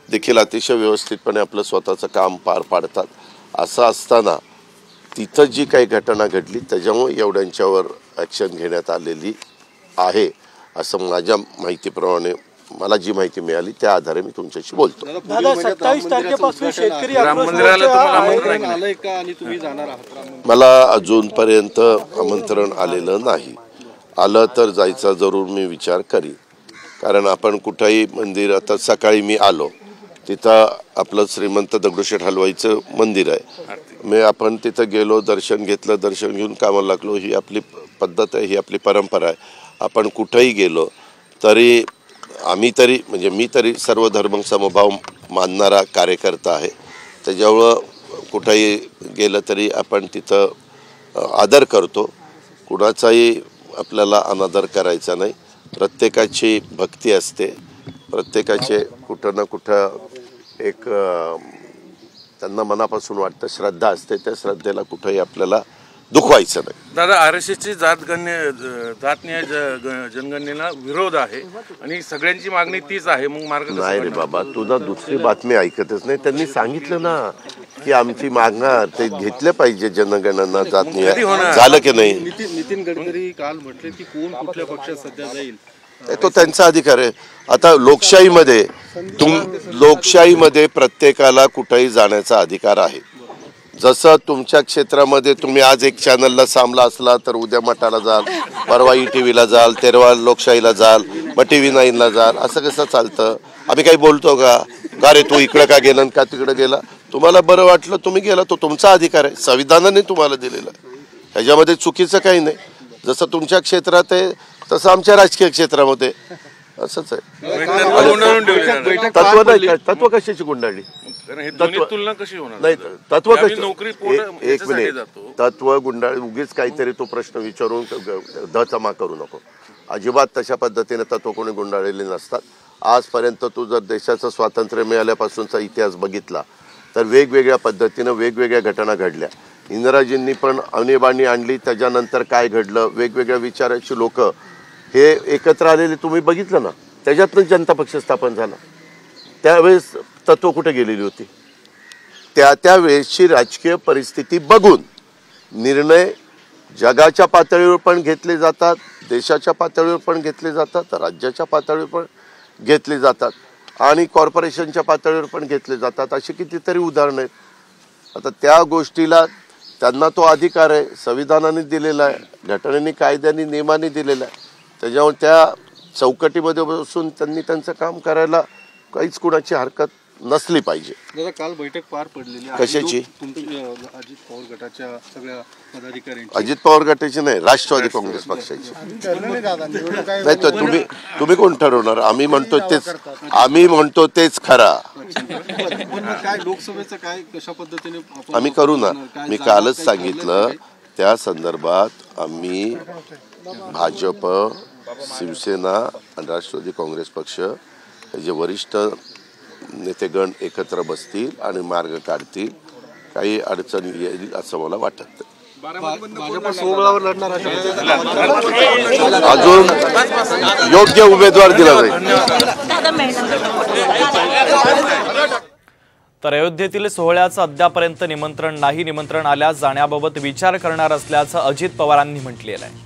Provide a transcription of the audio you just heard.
देखील अतिशय व्यवस्थितपणे आपलं स्वतःचं काम पार पाडतात। असं असताना तिथं जी काही घटना घडली त्याच्यामुळे एवढ्यांच्यावर ॲक्शन घेण्यात आलेली आहे असं माझ्या माहितीप्रमाणे मला जी माहिती मिळाली त्या आधारे मी तुमच्याशी बोलतो। दादा 27 तारखेपासून शेतकरी राम मंदिराला तुम्हाला आमंत्रण आलंय का आणि तुम्ही जाणार आहात? मला अजूनपर्यंत आमंत्रण आलेलं नाही। आलं तर जायचा जरूर मी विचार करीन, कारण आपण कुठेही मंदिर, आता सकाळी मी आलो तिथं आपलं श्रीमंत दगडूशेठ हलवाईचं मंदिर आहे, मी आपण तिथं गेलो, दर्शन घेतलं, दर्शन घेऊन कामाला लागलो। ही आपली पद्धत आहे, ही आपली परंपरा आहे। आपण कुठेही गेलो तरी आम्ही तरी म्हणजे मी तरी सर्व धर्म समभाव मानणारा कार्यकर्ता आहे, त्याच्यामुळं कुठेही गेलं तरी आपण तिथं आदर करतो। कुणाचाही आपल्याला अनादर करायचा नाही। प्रत्येकाची भक्ती असते, प्रत्येकाचे कुठं ना कुठं एक त्यांना मनापासून वाटतं, श्रद्धा असते, त्या श्रद्धेला कुठेही आपल्याला दुखवायचं नाही। दादा आरक्षणाची जातनीय जनगणनेला विरोध आहे आणि सगळ्यांची मागणी तीच आहे, मग मार्ग नाही रे बाबा, तुला दुसरी बातमी ऐकतच नाही। त्यांनी सांगितलं ना की आमची मागणार ते घेतले पाहिजे, जनगणना जातनीय झालं की नाही। नितीन गडकरी काल म्हटले की कोण कुठल्या पक्षात सध्या जाईल तो त्यांचा अधिकार आहे। आता लोकशाहीमध्ये प्रत्येकाला कुठेही जाण्याचा अधिकार आहे। जसं तुमच्या क्षेत्रामध्ये तुम्ही आज एक चॅनलला सामला असला तर उद्या मठाला जाल, परवा ETVला जाल, तेरवा लोकशाहीला जाल, मग TV9ला जाल, असं कसं चालतं? आम्ही काही बोलतो का रे तू इकडे का गेला का तिकडे गेला? तुम्हाला बरं वाटलं तुम्ही गेला, तो तुमचा अधिकार आहे, संविधानाने तुम्हाला दिलेला आहे, ह्याच्यामध्ये चुकीचं काही नाही। जसं तुमच्या क्षेत्रात आहे तसं आमच्या राजकीय क्षेत्रामध्ये असंच आहे। तत्व नाही, तत्व कशाची गुंडाळली? तुलना कशी होणार? नाही, तत्व कशी? नोकरी एक मिनिट, तत्व गुंडाळी उगीच काहीतरी तो प्रश्न विचारून दचमा करू नको। अजिबात तशा पद्धतीने तत्व कोणी गुंडाळलेले नसतात। आजपर्यंत तू जर देशाचं स्वातंत्र्य मिळाल्यापासूनचा इतिहास बघितला तर वेगवेगळ्या पद्धतीनं वेगवेगळ्या घटना घडल्या। इंदिराजींनी पण आणीबाणी आणली, त्याच्यानंतर काय घडलं, वेगवेगळ्या विचाराची लोक हे एकत्र आलेले तुम्ही बघितलं ना, त्याच्यातनं जनता पक्ष स्थापन झाला। त्यावेळेस तत्व कुठे गेलेली होती? त्यावेळेसची राजकीय परिस्थिती बघून निर्णय जगाच्या पातळीवर पण घेतले जातात, देशाच्या पातळीवर पण घेतले जातात, राज्याच्या पातळीवर पण घेतले जातात आणि कॉर्पोरेशनच्या पातळीवर पण घेतले जातात। अशी कितीतरी उदाहरणं आहेत। आता त्या गोष्टीला त्यांना तो अधिकार आहे, संविधानाने दिलेला आहे, घटनेने, कायद्याने, नियमाने दिलेला आहे। त्याच्यामुळे त्या चौकटीमध्ये बसून त्यांनी त्यांचं काम करायला काहीच कुणाची हरकत नसली पाहिजे। दादा काल बैठक पार पडलेली आहे, कशाची? अजित पवार गटाच्या सगळ्या पदाधिकाऱ्यांची। अजित पवार गटाची नाही, राष्ट्रवादी काँग्रेस पक्षाची। नाही तर तुम्ही कोण ठरवणार? आम्ही म्हणतो तेच खरा। काय लोकसभेचं काय कशा पद्धतीने आम्ही करू ना, मी कालच सांगितलं त्या संदर्भात आम्ही भाजप, शिवसेना आणि राष्ट्रवादी काँग्रेस पक्ष जे वरिष्ठ नेतेगण एकत्र बसतील आणि मार्ग काढतील, काही अडचण येईल असं मला वाटत अजून योग्य उमेदवार दिला जाईल। तर अयोध्येतील सोहळ्याचं अद्यापर्यंत निमंत्रण नाही, निमंत्रण आल्यास जाण्याबाबत विचार करणार असल्याचं अजित पवारांनी म्हटलेलं आहे।